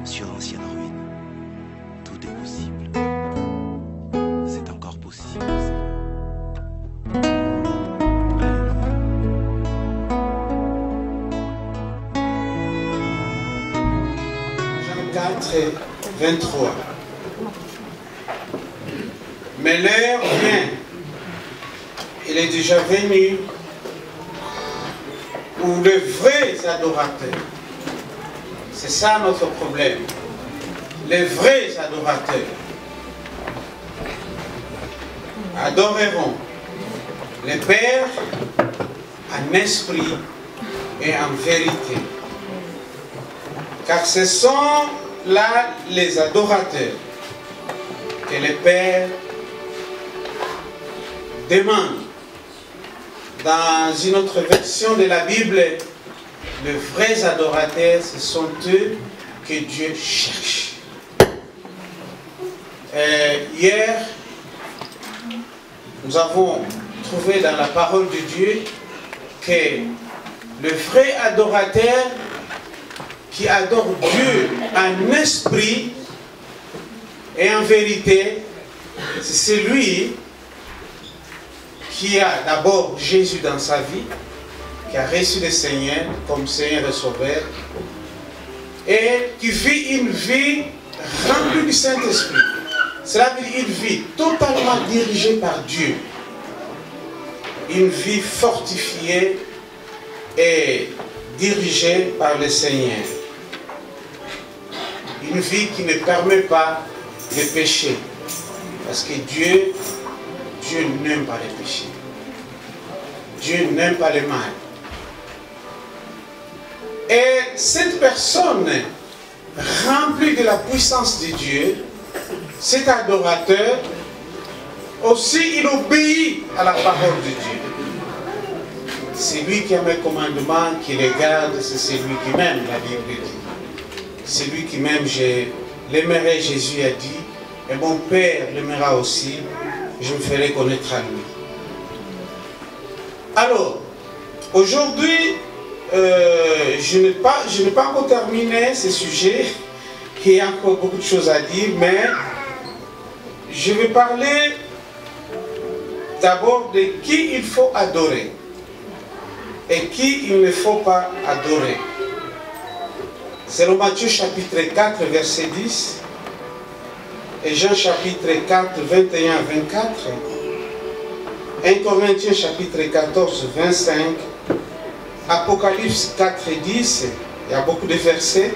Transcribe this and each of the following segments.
sur l'ancienne ruine. Tout est possible. C'est encore possible. Jean 4, 23. Mais l'heure vient, il est déjà venu, où les vrais adorateurs, c'est ça notre problème, les vrais adorateurs adoreront le Père en esprit et en vérité. Car ce sont là les adorateurs que le Père demande. Dans une autre version de la Bible, les vrais adorateurs, ce sont eux que Dieu cherche. Hier, nous avons trouvé dans la parole de Dieu que le vrai adorateur qui adore Dieu en esprit et en vérité, c'est celui qui a d'abord Jésus dans sa vie, qui a reçu le Seigneur comme Seigneur et Sauveur, et qui vit une vie remplie du Saint-Esprit. Cela veut dire une vie totalement dirigée par Dieu, une vie fortifiée et dirigée par le Seigneur, une vie qui ne permet pas de pécher, parce que Dieu n'aime pas les péchés. Dieu n'aime pas le mal. Et cette personne remplie de la puissance de Dieu, cet adorateur, aussi il obéit à la parole de Dieu. C'est lui qui a mes commandements, qui les garde, c'est celui qui m'aime, la Bible dit. C'est lui qui m'aime, je l'aimerai, Jésus a dit, et mon Père l'aimera aussi, je me ferai connaître à lui. Alors, aujourd'hui, je n'ai pas encore terminé ce sujet, il y a encore beaucoup de choses à dire, mais je vais parler d'abord de qui il faut adorer et qui il ne faut pas adorer. C'est le Matthieu chapitre 4, verset 10, et Jean chapitre 4, 21 à 24, 1 Corinthiens chapitre 14, 25, Apocalypse 4, 10, il y a beaucoup de versets,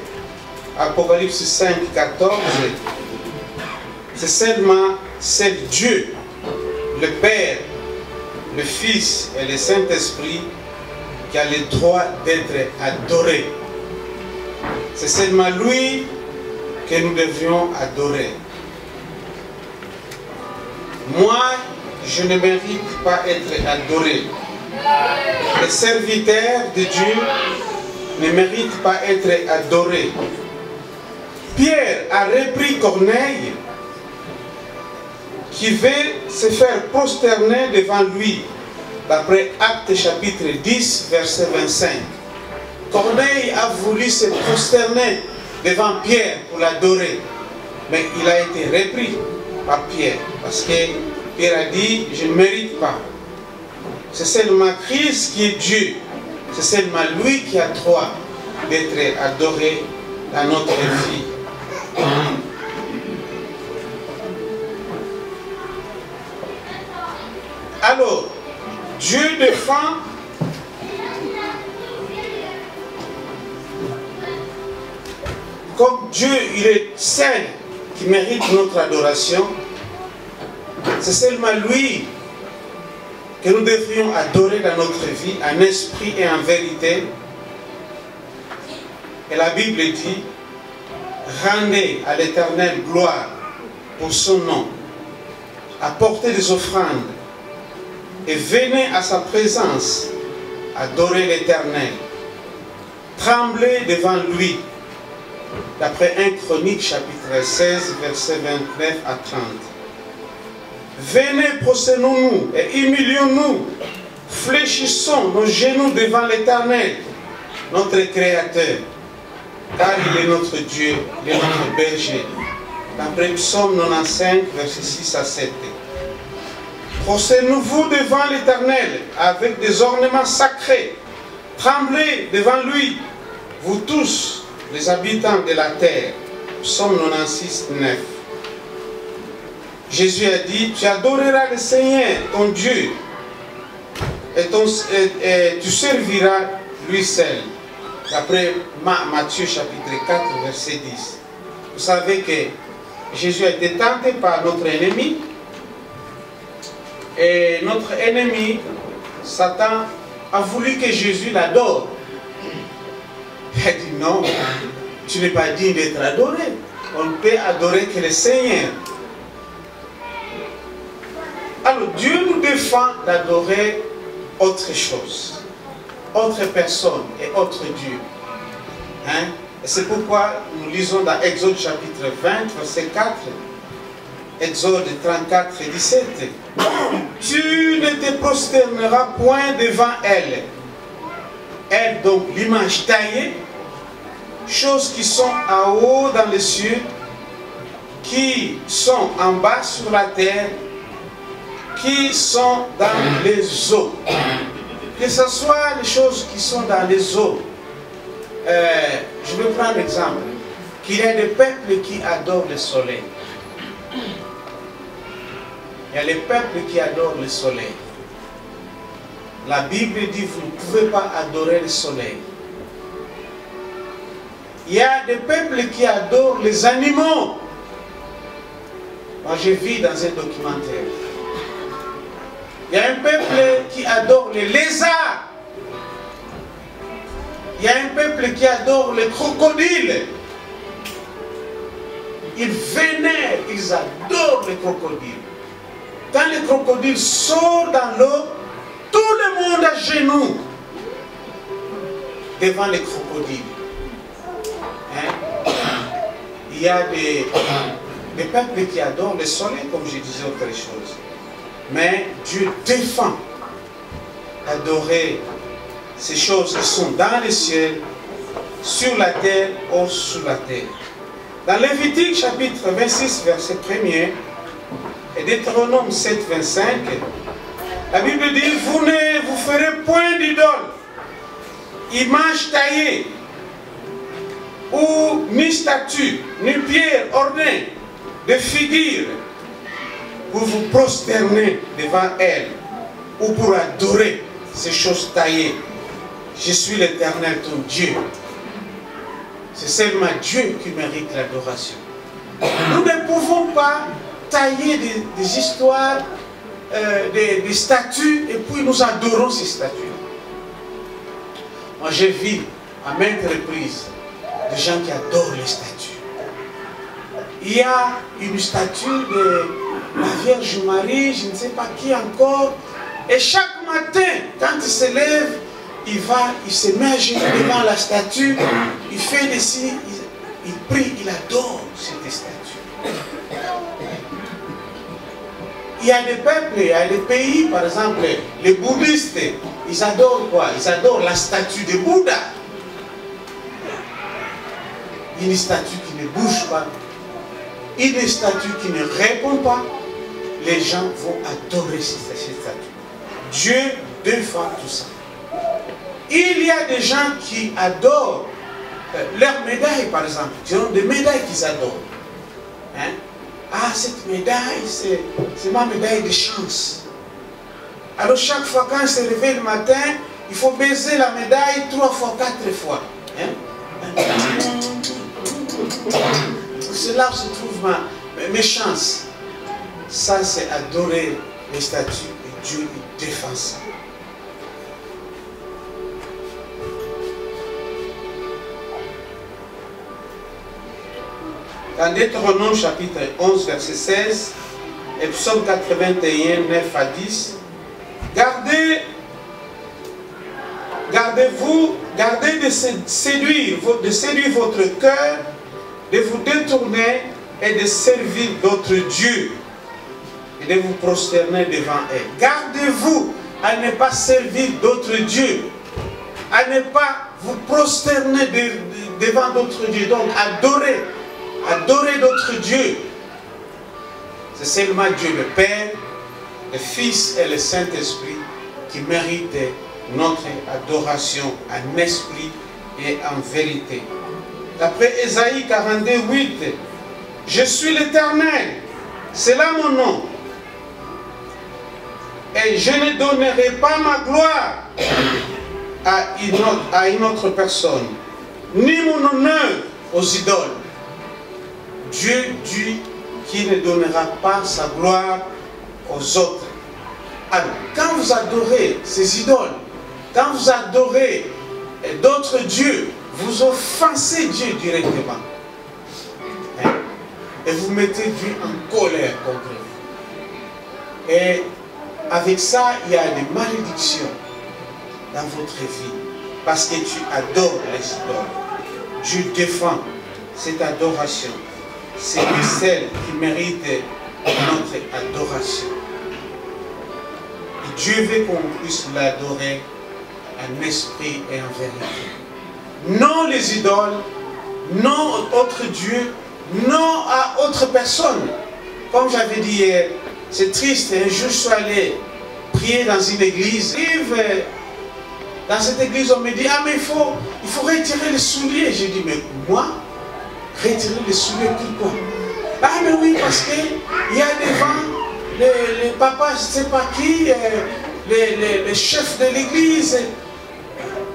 Apocalypse 5, 14, c'est seulement seul Dieu, le Père, le Fils et le Saint-Esprit qui a le droit d'être adoré. C'est seulement lui que nous devions adorer. Moi, je ne mérite pas être adoré. Les serviteurs de Dieu ne méritent pas être adorés. Pierre a repris Corneille qui veut se faire prosterner devant lui, d'après Actes chapitre 10, verset 25. Corneille a voulu se prosterner devant Pierre pour l'adorer, mais il a été repris par Pierre, parce que Pierre a dit, je ne mérite pas. C'est seulement Christ qui est Dieu, c'est seulement lui qui a droit d'être adoré dans notre vie. Alors, Dieu défend comme Dieu, il est seul qui mérite notre adoration. C'est seulement lui que nous devrions adorer dans notre vie, en esprit et en vérité. Et la Bible dit, rendez à l'Éternel gloire pour son nom, apportez des offrandes et venez à sa présence, adorer l'Éternel, tremblez devant lui. D'après 1 Chronique chapitre 16, versets 29 à 30. Venez, prosternons-nous et humilions-nous, fléchissons nos genoux devant l'Éternel, notre Créateur. car il est notre Dieu, il est notre berger. D'après Psaume 95, versets 6 à 7. Prosternez-vous devant l'Éternel avec des ornements sacrés. Tremblez devant lui, vous tous, les habitants de la terre. Psaume 96, 9. Jésus a dit, tu adoreras le Seigneur, ton Dieu, et tu serviras lui seul. D'après Matthieu chapitre 4, verset 10. Vous savez que Jésus a été tenté par notre ennemi. Et notre ennemi, Satan, a voulu que Jésus l'adore. Il a dit non, tu n'es pas digne d'être adoré. On ne peut adorer que le Seigneur. Alors Dieu nous défend d'adorer autre chose, autre personne et autre Dieu. Hein? Et c'est pourquoi nous lisons dans Exode chapitre 20, verset 4, Exode 34 et 17. Tu ne te prosterneras point devant elle. Elle, donc l'image taillée, choses qui sont en haut dans les cieux, qui sont en bas sur la terre, qui sont dans les eaux. Que ce soit les choses qui sont dans les eaux. Je vais prendre l'exemple. Qu'il y a des peuples qui adorent le soleil. Il y a les peuples qui adorent le soleil. La Bible dit, vous ne pouvez pas adorer le soleil. Il y a des peuples qui adorent les animaux. Moi, je vis dans un documentaire. Il y a un peuple qui adore les lézards. Il y a un peuple qui adore les crocodiles. Ils vénèrent, ils adorent les crocodiles. Quand les crocodiles sortent dans l'eau, tout le monde à genoux devant les crocodiles. Hein? Il y a des peuples qui adorent le soleil, comme je disais autre chose. Mais Dieu défend d'adorer ces choses qui sont dans les cieux, sur la terre ou sous la terre. Dans Lévitique chapitre 26, verset 1er, et Deutéronome 7, 25, la Bible dit, vous ne vous ferez point d'idole, image taillée, ou ni statue, ni pierre ornée de figure, pour vous prosterner devant elle, ou pour adorer ces choses taillées. Je suis l'Éternel, ton Dieu. C'est seulement Dieu qui mérite l'adoration. Nous ne pouvons pas tailler des histoires, des statues, et puis nous adorons ces statues. Moi, j'ai vu à maintes reprises des gens qui adorent les statues. Il y a une statue de la Vierge Marie, je ne sais pas qui encore, et chaque matin, quand il se lève, il se met à genoux devant la statue, il fait des signes, il prie, il adore cette statue. Il y a des peuples, il y a des pays, par exemple, les bouddhistes, ils adorent quoi? Ils adorent la statue de Bouddha. Une statue qui ne bouge pas, une statue qui ne répond pas, les gens vont adorer cette statue. Dieu défend tout ça. Il y a des gens qui adorent leurs médailles, par exemple. Ils ont des médailles qu'ils adorent. Hein? Ah, cette médaille, c'est ma médaille de chance. Alors chaque fois quand il se réveille le matin, il faut baiser la médaille 3 fois, 4 fois. Hein? C'est là où se trouvent mes chances. Ça, c'est adorer les statues. Et Dieu il défend ça. Dans Deutéronome chapitre 11, verset 16, et Psaume 81, 9 à 10, gardez de séduire votre cœur, de vous détourner et de servir d'autres dieux, et de vous prosterner devant eux. Gardez-vous à ne pas servir d'autres dieux, à ne pas vous prosterner devant d'autres dieux. Donc adorer d'autres dieux. C'est seulement Dieu le Père, le Fils et le Saint-Esprit qui méritent notre adoration en esprit et en vérité. D'après Ésaïe 42, 8, je suis l'Éternel, c'est là mon nom. Et je ne donnerai pas ma gloire à une autre personne, ni mon honneur aux idoles. Dieu dit qu'il ne donnera pas sa gloire aux autres. Alors, quand vous adorez ces idoles, quand vous adorez d'autres dieux, vous offensez Dieu directement. Et vous mettez Dieu en colère contre vous. Et avec ça, il y a des malédictions dans votre vie. Parce que tu adores les idoles. Dieu défend cette adoration. C'est celle qui mérite notre adoration. Et Dieu veut qu'on puisse l'adorer en esprit et en vérité. Non les idoles, non autres dieux, non à autre personne. Comme j'avais dit hier, c'est triste, un jour je suis allé prier dans une église. Dans cette église, on me dit, ah mais il faut retirer les souliers. J'ai dit, mais moi, retirer les souliers, pourquoi? Ah mais oui, parce qu'il y a devant les papas, je ne sais pas qui, les chefs de l'église.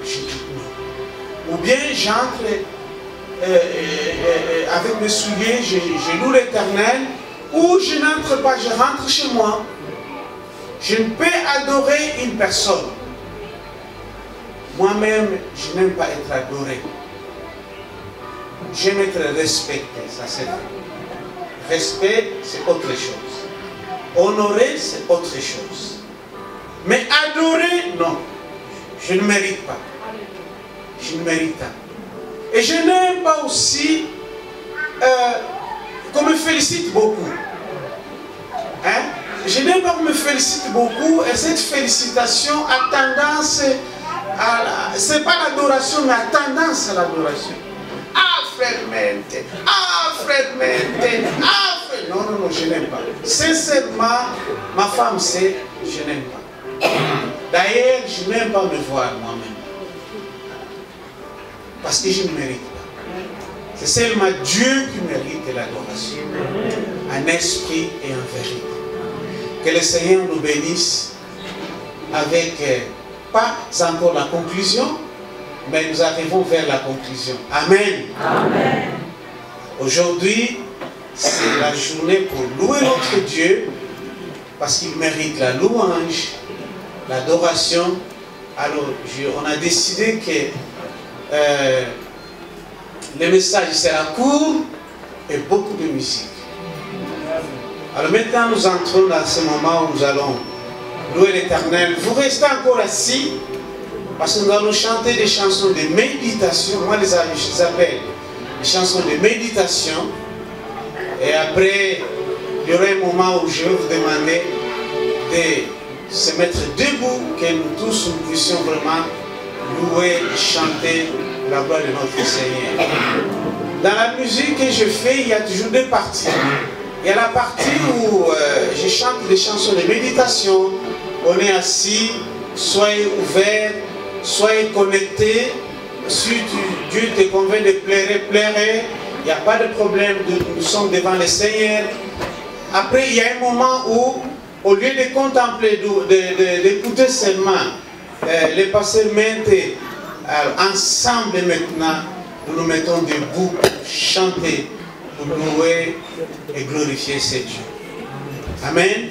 J'ai dit non. Ou bien j'entre avec mes souliers, je loue l'Éternel, ou je n'entre pas, je rentre chez moi. Je ne peux adorer une personne. Moi-même, je n'aime pas être adoré. J'aime être respecté, ça c'est vrai. Respect, c'est autre chose. Honorer, c'est autre chose. Mais adorer, non. Je ne mérite pas. Je ne mérite pas. Et je n'aime pas aussi qu'on me félicite beaucoup. Hein? Je n'aime pas qu'on me félicite beaucoup et cette félicitation a tendance à... C'est pas l'adoration, mais a tendance à l'adoration. Ah frère Mente, ah frère Mente, ah frère... Non, non, non, je n'aime pas. Sincèrement, ma femme sait, je n'aime pas. D'ailleurs, je n'aime pas me voir moi-même. Parce que je ne mérite pas. C'est seulement Dieu qui mérite l'adoration. En esprit et en vérité. Que le Seigneur nous bénisse avec, pas encore la conclusion, mais nous arrivons vers la conclusion. Amen. Amen. Aujourd'hui, c'est la journée pour louer notre Dieu, parce qu'il mérite la louange, l'adoration. Alors, on a décidé que le message sera court et beaucoup de musique. Alors maintenant, nous entrons dans ce moment où nous allons louer l'Éternel. Vous restez encore assis, parce que nous allons chanter des chansons de méditation. Moi, je les appelle des chansons de méditation. Et après, il y aura un moment où je vais vous demander de se mettre debout, que nous tous nous puissions vraiment louer et chanter la gloire de notre Seigneur. Dans la musique que je fais, il y a toujours deux parties. Il y a la partie où je chante des chansons de méditation. On est assis, soyez ouverts, soyez connectés. Si Dieu te convainc de pleurer, pleurez. Il n'y a pas de problème, nous sommes devant le Seigneur. Après, il y a un moment où, au lieu de contempler, d'écouter seulement les pasteurs Mente, ensemble maintenant, nous nous mettons debout pour chanter, pour louer et glorifier ce Dieu. Amen.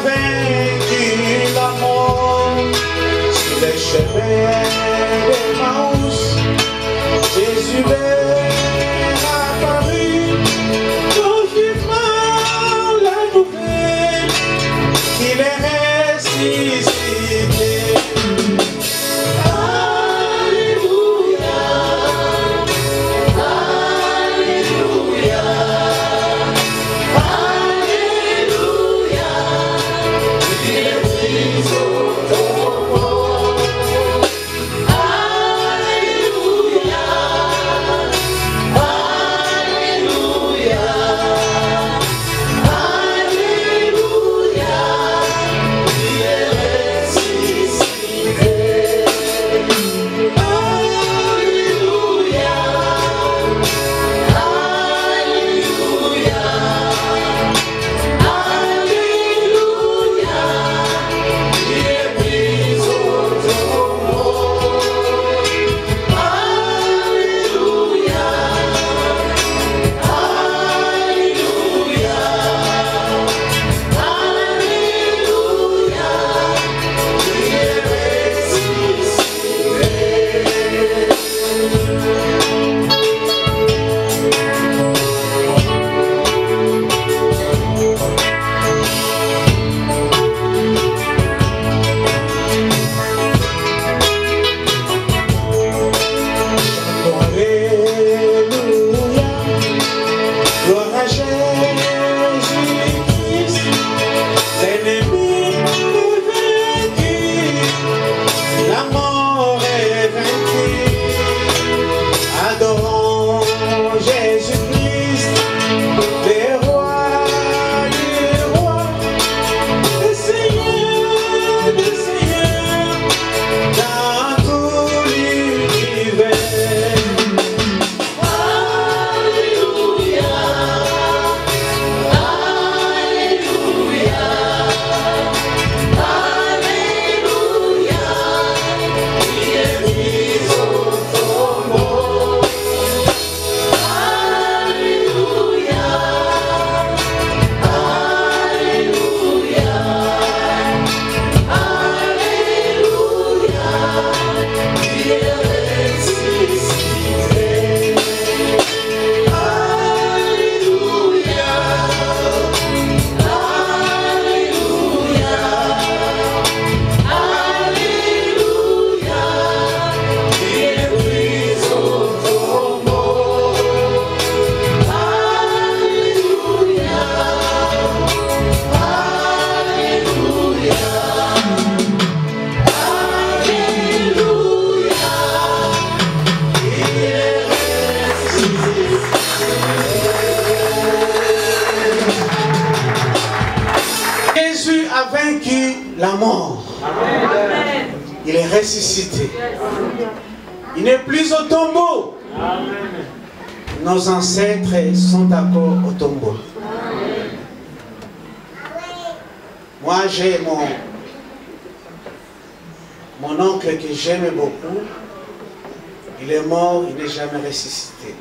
vaincu la mort sur les chemins d'Emmaüs. Jésus leur apparut, confirmant la nouvelle qu'il est ressuscité. Alléluia, Alléluia, Alléluia, il est pris au tombeau. Alléluia, Alléluia, Alléluia, il est ressuscité. Alléluia, Alléluia, Alléluia, il est pris au tombeau. Alléluia, Alléluia, Alléluia, il est Alléluia, gloire à Jésus-Christ, l'ennemi est vaincu, la mort est vaincue. Adorons Jésus-Christ, le roi des rois, le Seigneur des seigneurs, dans tout l'univers. Alléluia, Alléluia, Alléluia, il est mis au tombeau. Alléluia, Alléluia, Alléluia, il est ressuscité. Alléluia, Alléluia, Alléluia, il est pris au tombeau. Alléluia, Alléluia, Jésus a vaincu la mort. Il est ressuscité. Il n'est plus au tombeau. Nos ancêtres sont encore au tombeau. Moi, j'ai mon oncle que j'aime beaucoup. Il est mort, il n'est jamais ressuscité.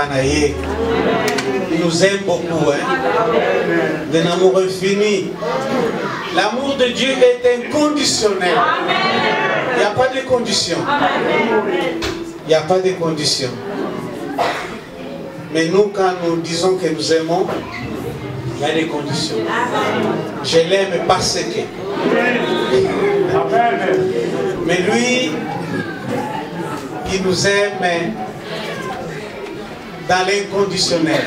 Banaye. Il nous aime beaucoup, hein? D'un amour infini. L'amour de Dieu est inconditionnel. Il n'y a pas de conditions. Il n'y a pas de conditions. Mais nous, quand nous disons que nous aimons, il y a des conditions. Je l'aime parce que. Mais lui, il nous aime dans l'inconditionnel.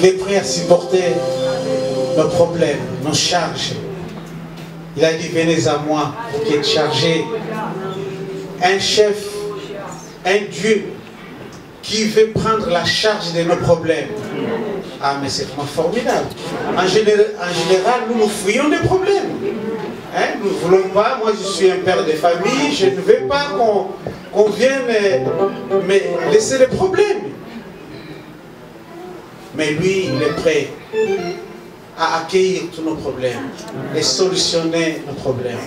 Il est prêt à supporter nos problèmes, nos charges. Il a dit, venez à moi, vous qui êtes chargés. Un chef, un Dieu qui veut prendre la charge de nos problèmes. Ah, mais c'est vraiment formidable. En général, nous fuyons des problèmes. Hein? Nous ne voulons pas, moi je suis un père de famille, je ne veux pas qu'on vienne me laisser les problèmes. Mais lui, il est prêt à accueillir tous nos problèmes et solutionner nos problèmes.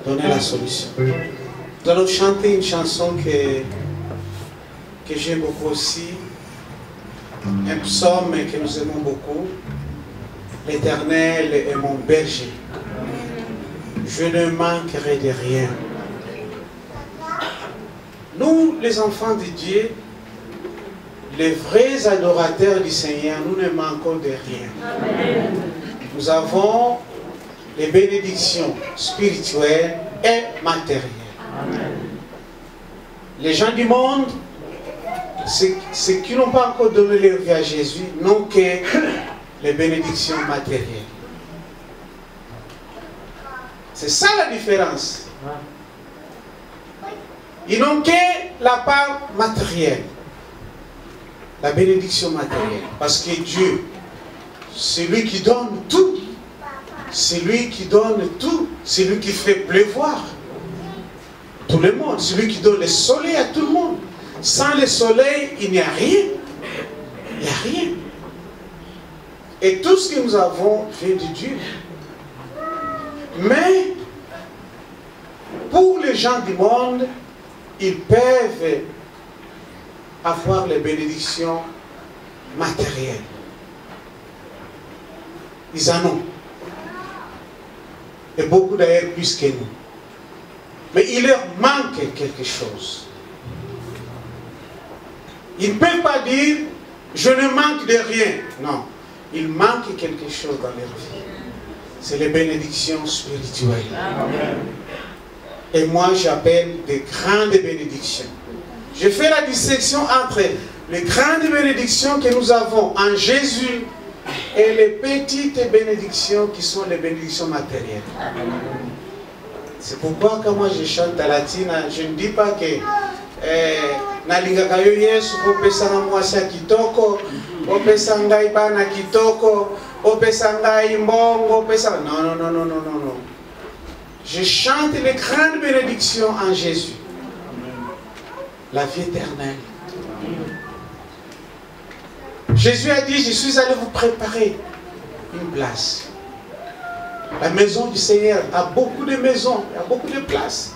Donner la solution. Nous allons chanter une chanson que j'aime beaucoup aussi. Un psaume que nous aimons beaucoup. L'Éternel est mon berger. Je ne manquerai de rien. Nous, les enfants de Dieu, les vrais adorateurs du Seigneur, nous ne manquons de rien. Amen. Nous avons les bénédictions spirituelles et matérielles. Amen. Les gens du monde, ceux qui n'ont pas encore donné leur vie à Jésus, n'ont que les bénédictions matérielles. C'est ça la différence. Ils n'ont que la part matérielle. La bénédiction matérielle. Parce que Dieu, c'est lui qui donne tout. C'est lui qui donne tout. C'est lui qui fait pleuvoir tout le monde. C'est lui qui donne le soleil à tout le monde. Sans le soleil, il n'y a rien. Il n'y a rien. Et tout ce que nous avons vient de Dieu. Mais, pour les gens du monde, ils peuvent avoir les bénédictions matérielles. Ils en ont. Et beaucoup d'ailleurs plus que nous. Mais il leur manque quelque chose. Ils ne peuvent pas dire, je ne manque de rien. Non. Il manque quelque chose dans leur vie. C'est les bénédictions spirituelles. Et moi, j'appelle des grandes bénédictions. Je fais la distinction entre les grandes bénédictions que nous avons en Jésus et les petites bénédictions qui sont les bénédictions matérielles. C'est pourquoi quand moi je chante à latine, je ne dis pas que nalingaka yo Yesu kopesanga mwasi kitoko, opesa ngai bana kitoko, opesa ngai mbongo, opesa... Non, non, non, non, non, non, non. Je chante les grandes bénédictions en Jésus. La vie éternelle. Jésus a dit, je suis allé vous préparer une place. La maison du Seigneur a beaucoup de maisons, il y a beaucoup de places.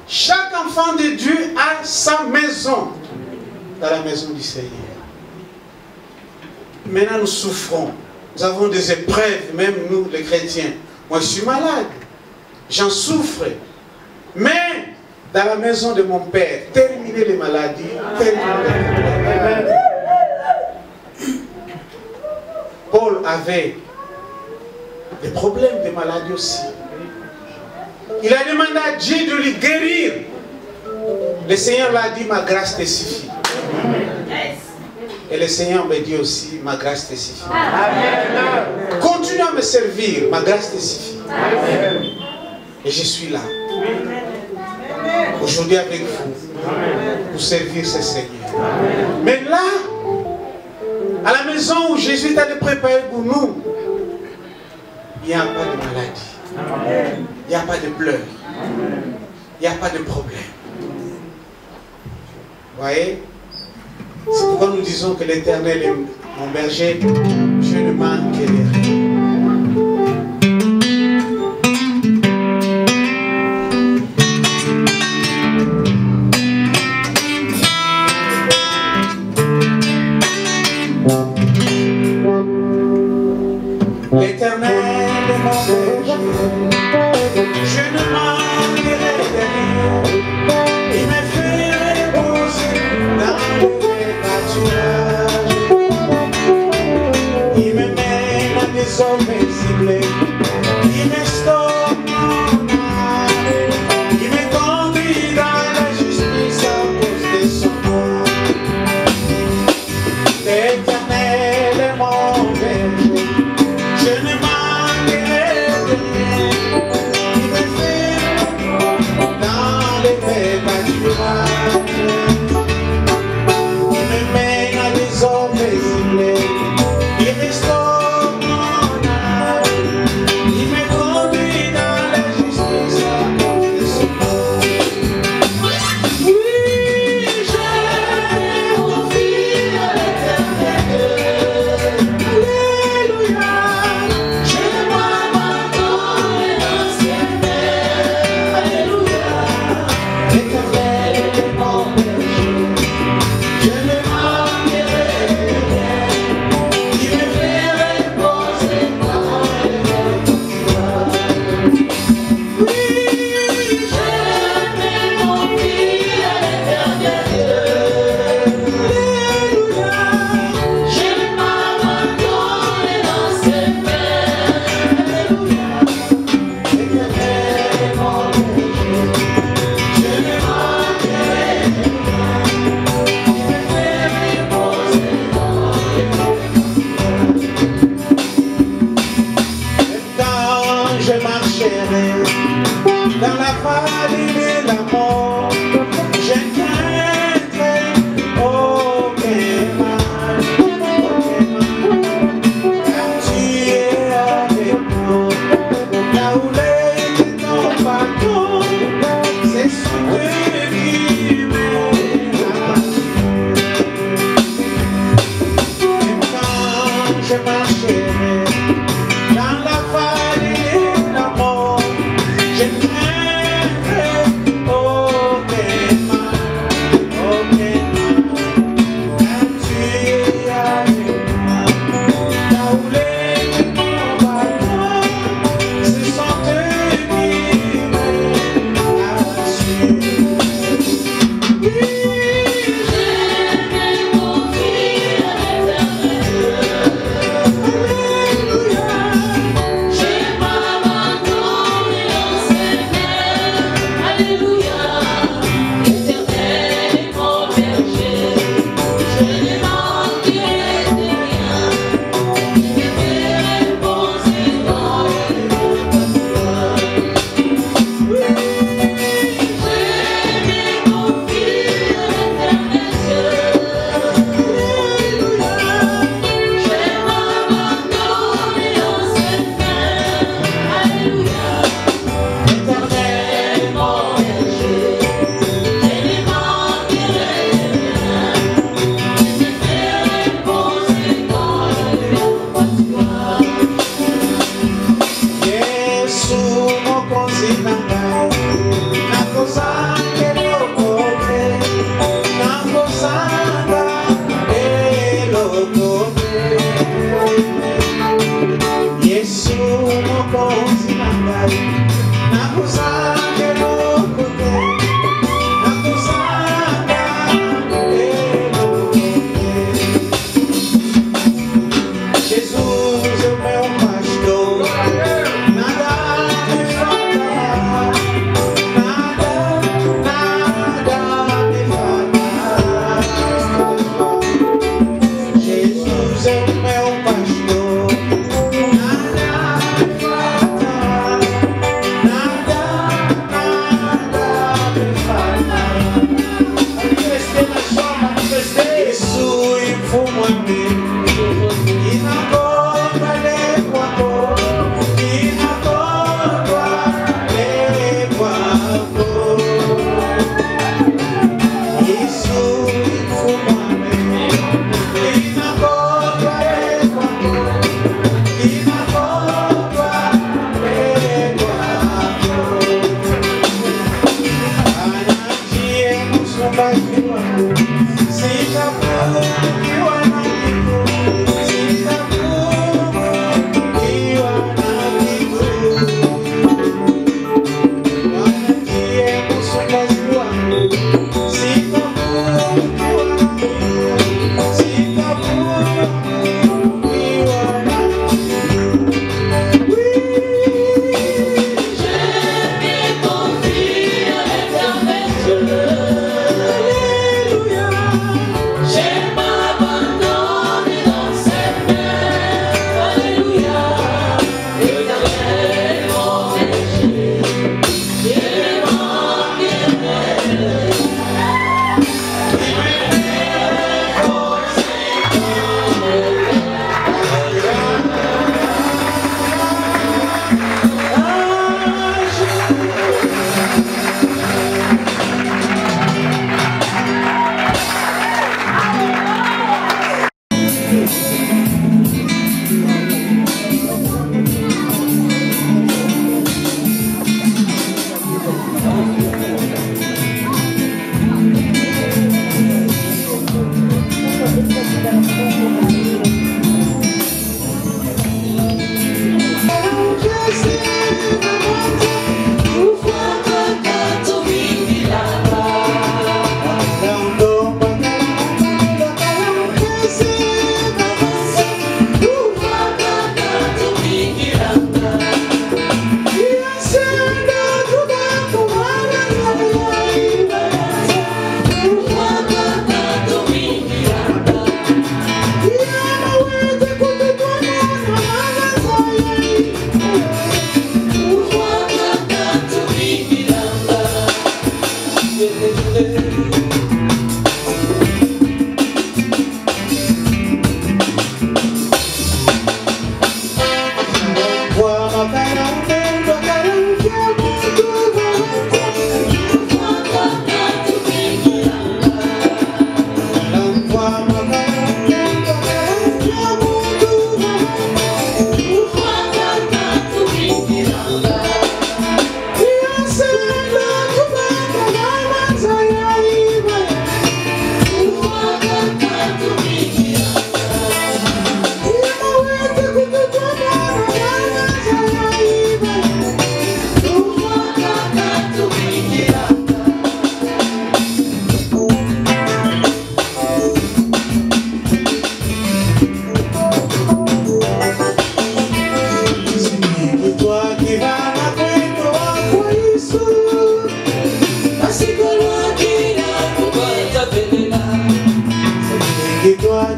Chaque enfant de Dieu a sa maison dans la maison du Seigneur. Maintenant nous souffrons. Nous avons des épreuves, même nous les chrétiens. Moi je suis malade. J'en souffre. Mais dans la maison de mon Père, terminer les maladies, terminer les problèmes. Paul avait des problèmes de maladie aussi. Il a demandé à Dieu de lui guérir. Le Seigneur l'a dit, ma grâce te suffit. Et le Seigneur me dit aussi, ma grâce te suffit. Continue à me servir, ma grâce te suffit. Et je suis là. Aujourd'hui avec vous, pour servir ce Seigneur. Mais là, à la maison où Jésus est allé préparer pour nous, il n'y a pas de maladie. Il n'y a pas de pleurs. Il n'y a pas de problème. Vous voyez? C'est pourquoi nous disons que l'Éternel est mon berger. Je ne manque de rien. L'Éternel est mon berger, je ne manquerai de rien. Il me fait reposer dans le pâturage. Il me mène à des eaux paisibles. Il m'instaure mon âme. Il me conduit dans la justice à cause de son nom. L'Éternel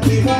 Yes.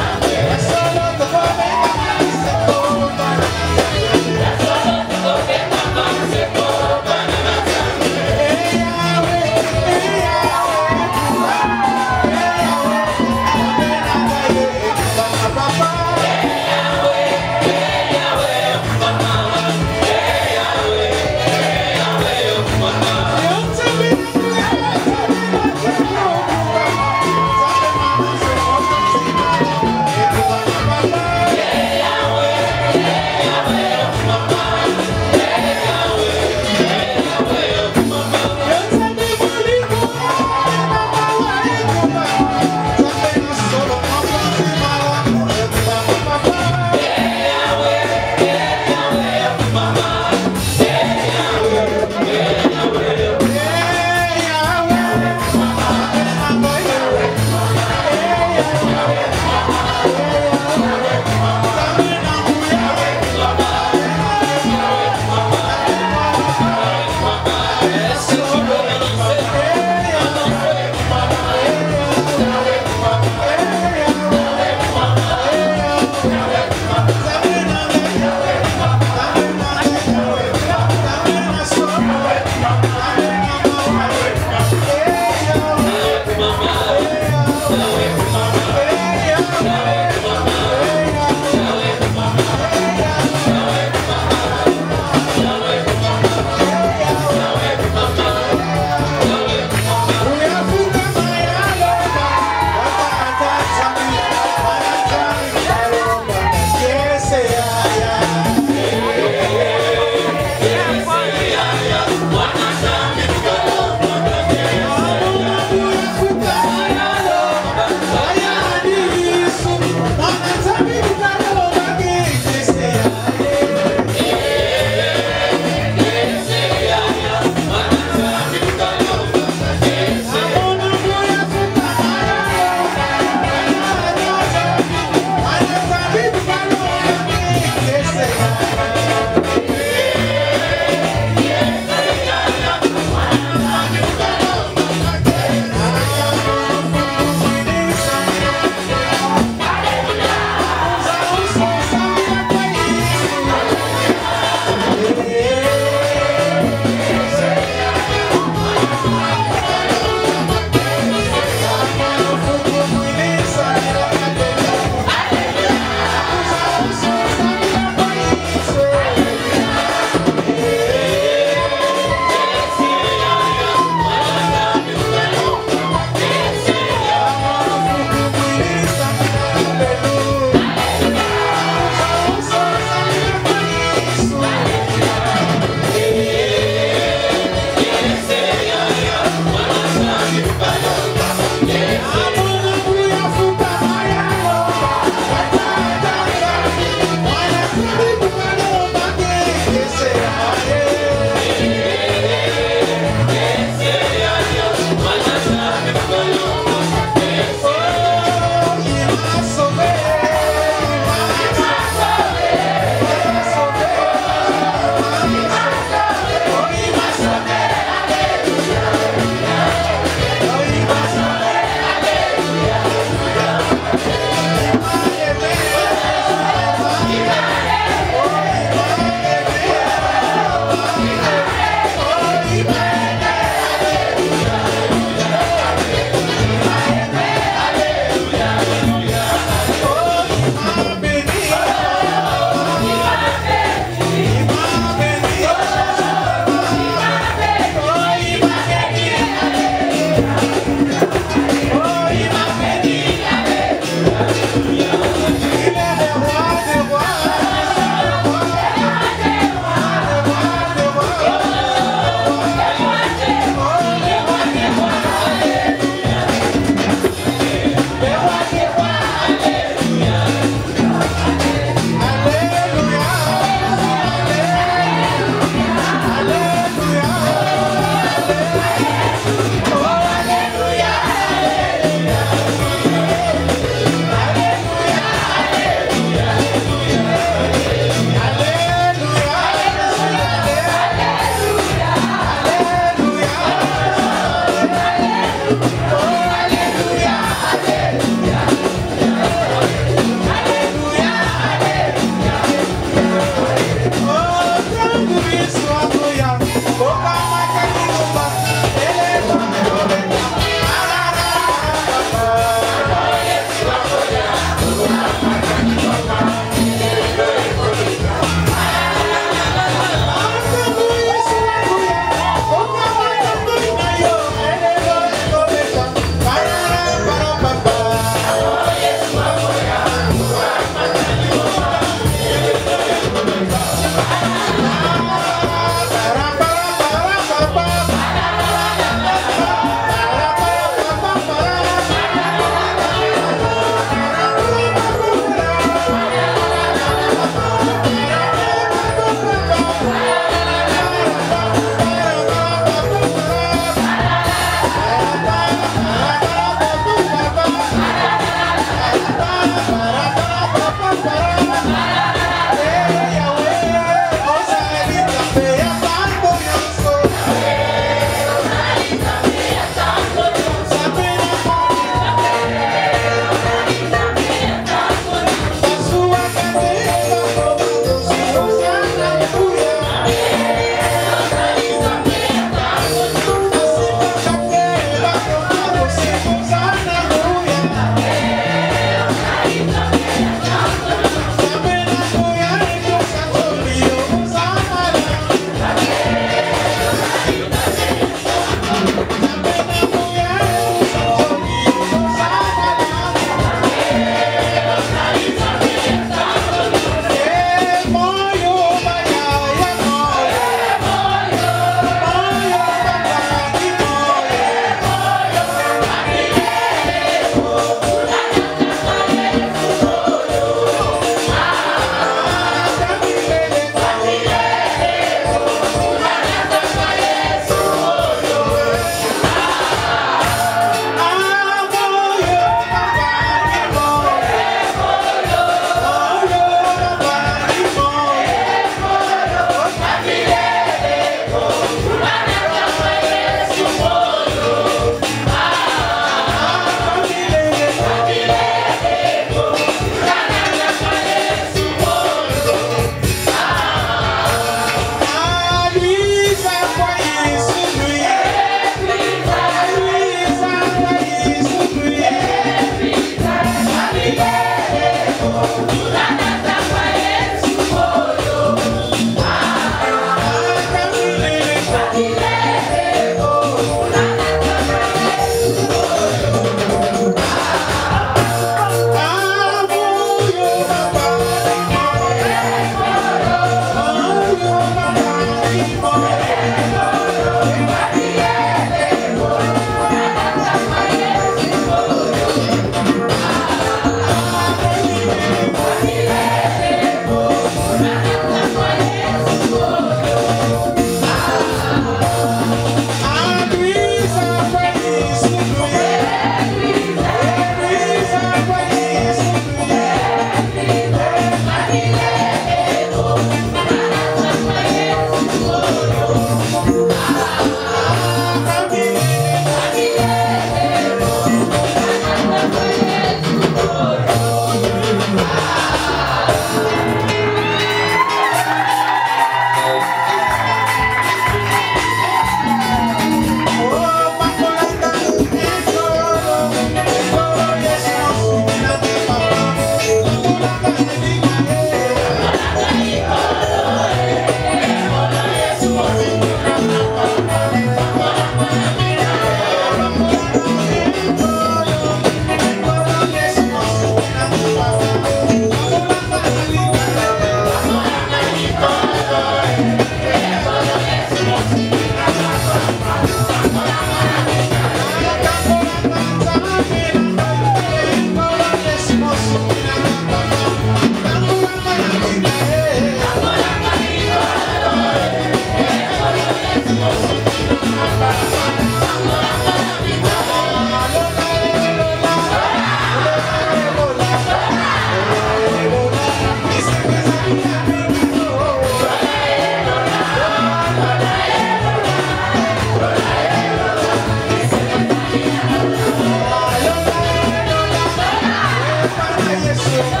Sim,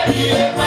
Maria,